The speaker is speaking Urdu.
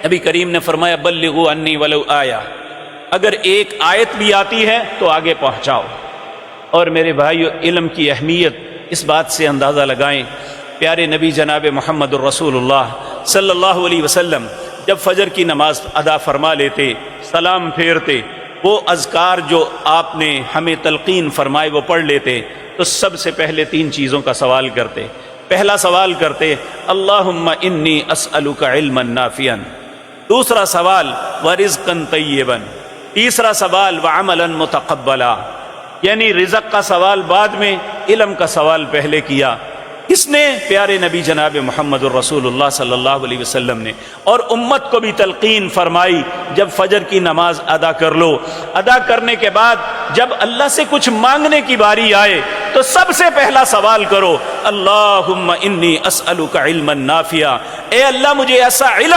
نبی کریم نے فرمایا بلغوا انی ولو آیا، اگر ایک آیت بھی آتی ہے تو آگے پہنچاؤ۔ اور میرے بھائیو، علم کی اہمیت اس بات سے اندازہ لگائیں، پیارے نبی جناب محمد الرسول اللہ صلی اللہ علیہ وسلم جب فجر کی نماز ادا فرما لیتے، سلام پھیرتے، وہ اذکار جو آپ نے ہمیں تلقین فرمائے وہ پڑھ لیتے، تو سب سے پہلے تین چیزوں کا سوال کرتے۔ پہلا سوال کرتے اللہم انی اسألک علما نافعا، دوسرا سوال ورزقا طیبا، تیسرا سوال وعملا متقبلا، یعنی رزق کا سوال بعد میں، علم کا سوال پہلے کیا۔ اس نے پیارے نبی جناب محمد الرسول اللہ صلی اللہ علیہ وسلم نے، اور امت کو بھی تلقین فرمائی جب فجر کی نماز ادا کر لو، ادا کرنے کے بعد جب اللہ سے کچھ مانگنے کی باری آئے تو سب سے پہلا سوال کرو اللہم انی اسألک علما نافعا، اے اللہ مجھے ایسا علم